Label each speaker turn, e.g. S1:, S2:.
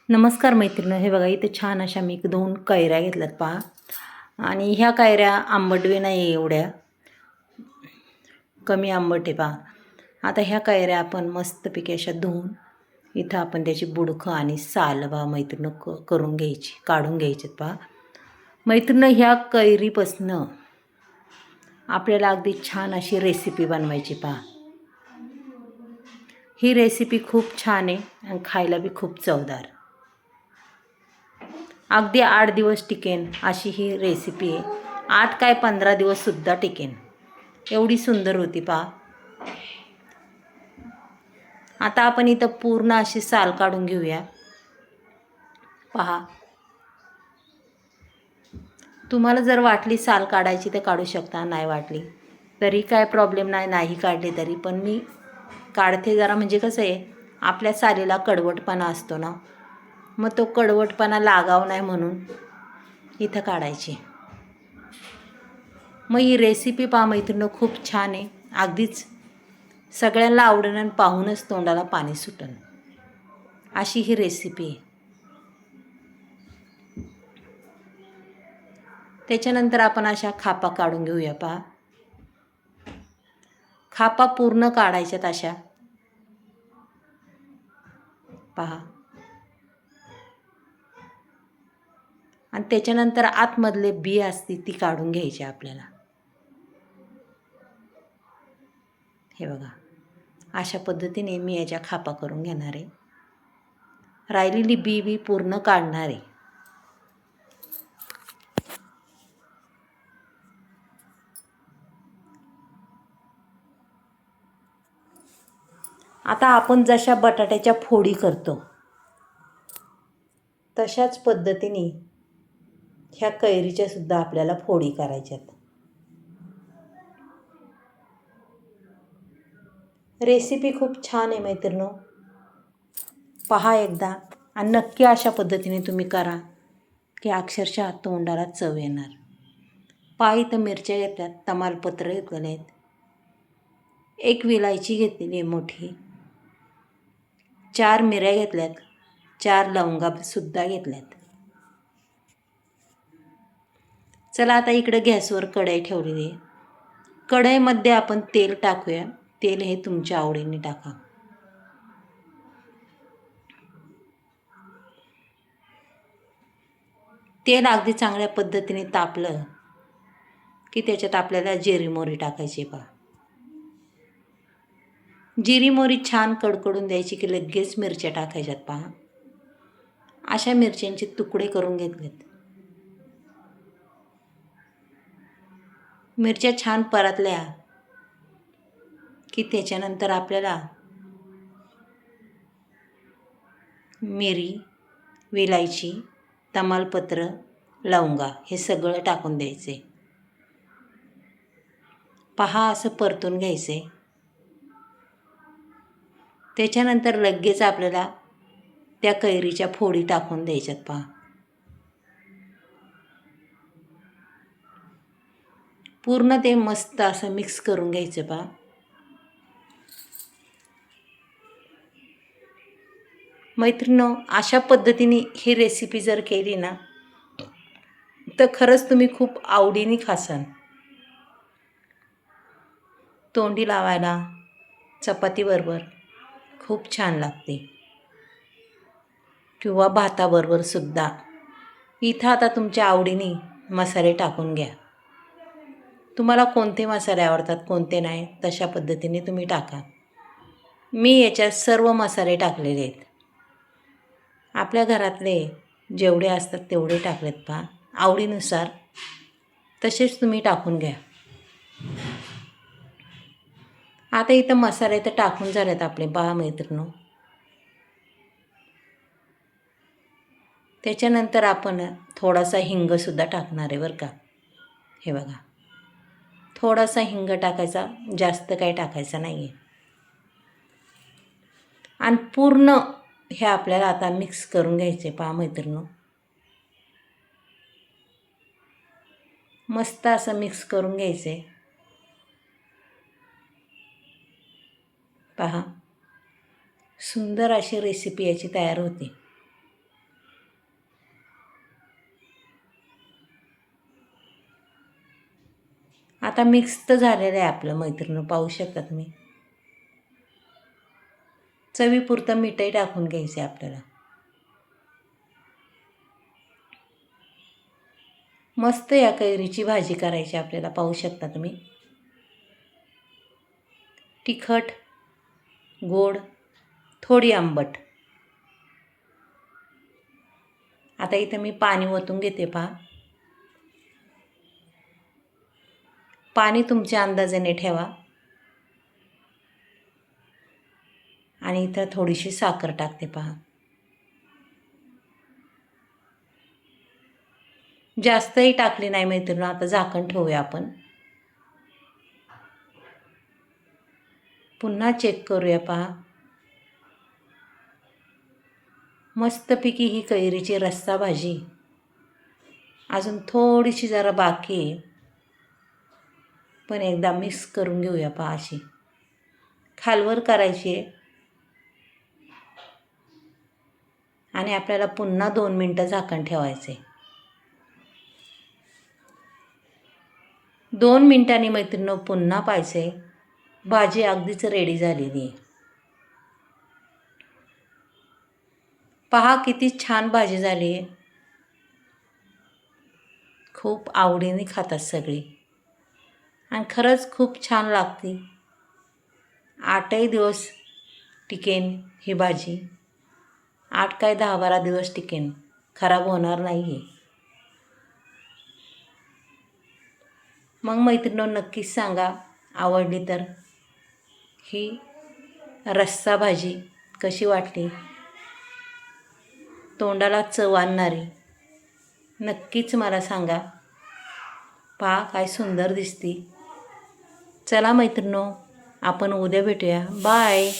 S1: नमस्कार मैत्रिणी, हे बघा इथे छान अशा मी 2 कैऱ्या घेतल्यात पहा. आणि ह्या कैऱ्या आंबटवे नाही एवढ्या, कमी आंबट आहे पहा. आता ह्या कैऱ्या आपण मस्तपैकी अशा धुवून इथं आपण त्याची बुडकं आणि साल पहा मैत्रिणी करून घ्यायची, काढून घ्यायची पहा. मैत्रिणी ह्या कैरीपासनं आपल्याला अगदी छान अशी रेसिपी बनवायची पहा. ही रेसिपी खूप छान आहे आणि खायला बी खूप चवदार. अगदी 8 दिवस टिकेन अशी ही रेसिपी आहे. 8 काय 15 दिवससुद्धा टिकेन, एवढी सुंदर होती पहा. आता आपण इथं पूर्ण अशी साल काढून घेऊया पहा. तुम्हाला जर वाटली साल काढायची तर काढू शकता, नाही वाटली तरी काय प्रॉब्लेम नाही, नाही काढली तरी. पण मी काढते जरा, म्हणजे कसं आहे आपल्या सालीला कडवटपणा असतो ना, मग तो कडवटपणा लागाव नाही म्हणून इथं काढायची. मग ही रेसिपी पहा मैत्रिणी खूप छान आहे, अगदीच सगळ्यांना आवडेल आणि पाहूनच तोंडाला पाणी सुटन अशी ही रेसिपी आहे. त्याच्यानंतर आपण अशा खापा काढून घेऊया पहा. खापा पूर्ण काढायच्यात अशा पहा. आणि त्याच्यानंतर आतमधले बी असते ती काढून घ्यायची आपल्याला. हे बघा अशा पद्धतीने मी याच्या खापा करून घेणार आहे. राहिलेली बी पूर्ण काढणार आहे. आता आपण जशा बटाट्याच्या फोडी करतो तशाच पद्धतीने ह्या कैरीच्या सुद्धा आपल्याला फोडी करायच्यात. रेसिपी खूप छान आहे मैत्रिणो, पहा एकदा आणि नक्की अशा पद्धतीने तुम्ही करा की अक्षरशः तोंडाला चव येणार. पहा इथं मिरच्या घेतल्यात, तमालपत्र घेतलेले आहेत, एक विलायची घेतलेली आहे मोठी, 4 मिऱ्या घेतल्यात, 4 लवंगासुद्धा घेतल्यात. चला आता इकडे गॅसवर कढई ठेवलेली आहे. कढईमध्ये आपण तेल टाकूया. तेल हे तुमच्या आवडीने टाका. तेल अगदी चांगल्या पद्धतीने तापलं की त्याच्यात आपल्याला जिरी मोहरी टाकायची पहा. जिरी मोहरी छान कडकडून द्यायची की लगेच मिरच्या टाकायच्यात पहा. अशा मिरच्यांचे तुकडे करून घेतलेत. मिरच्या छान परतल्या की त्याच्यानंतर आपल्याला मिरी, विलायची, तमालपत्र, लवंगा हे सगळं टाकून द्यायचे. पहा असं परतून घ्यायचे. त्याच्यानंतर लगेच आपल्याला त्या कैरीच्या फोडी टाकून द्यायच्यात पहा. पूर्ण ते मस्त असं मिक्स करून घ्यायचं पहा. मैत्रिणींनो, अशा पद्धतीने ही रेसिपी जर केली ना तर खरंच तुम्ही खूप आवडीने खासाल. तोंडी लावायला चपातीबरोबर खूप छान लागते किंवा भाताबरोबर सुद्धा. इथं आता तुमच्या आवडीने मसाले टाकून घ्या. तुम्हाला कोणते मसाले आवडतात कोणते नाही तशा पद्धतीने तुम्ही टाका. मी याच्यात सर्व मसाले टाकलेले आहेत. आपल्या घरातले जेवढे असतात तेवढे टाकलेत पहा. आवडीनुसार तसेच तुम्ही टाकून घ्या. आता इथं मसाले तर टाकून झालेत आपले पहा मैत्रिणींनो. त्याच्यानंतर आपण थोडासा हिंगसुद्धा टाकणार आहे बरं का. हे बघा थोडासा हिंग टाकायचा, जास्त काही टाकायचं नाही आहे. आणि पूर्ण हे आपल्याला आता मिक्स करून घ्यायचे पहा मैत्रिणींनो. मस्त असं मिक्स करून घ्यायचे पहा. सुंदर अशी रेसिपी याची तयार होते. आता मिक्स तर झालेलं आहे आपलं मैत्रिणी, पाहू शकता तुम्ही. चवीपुरतं मीठही टाकून घ्यायचं आहे आपल्याला. मस्त या कैरीची भाजी करायची आपल्याला, पाहू शकता तुम्ही. तिखट, गोड, थोडी आंबट. आता इथं मी पाणी ओतून घेते पहा. पाणी तुमच्या अंदाजाने ठेवा. आणि इथं थोडीशी साखर टाकते पहा. जास्तही टाकली नाही मैत्रिणी. आता झाकण ठेवूया आपण. पुन्हा चेक करूया पहा. मस्तपैकी ही कैरीची रस्सा भाजी अजून थोडीशी जरा बाकी आहे, पण एकदा मिक्स करून घेऊया पहा. अशी खालवर करायची आहे आणि आपल्याला पुन्हा 2 मिनटं झाकण ठेवायचं आहे. 2 मिनटांनी मैत्रिणी पुन्हा पाहायचं आहे. भाजी अगदीच रेडी झालेली आहे. पहा किती छान भाजी झाली आहे. खूप आवडीने खातात सगळी आणि खरंच खूप छान लागते. 8ही दिवस टिकेन ही भाजी. 8 काय 10-12 दिवस टिकेन, खराब होणार नाही आहे. मग मैत्रिणींनो नक्कीच सांगा आवडली तर. ही रस्सा भाजी कशी वाटली, तोंडाला चव आणणारी, नक्कीच मला सांगा. पहा काय सुंदर दिसती. चला मैत्रिणींनो, आपण उद्या भेटूया. बाय.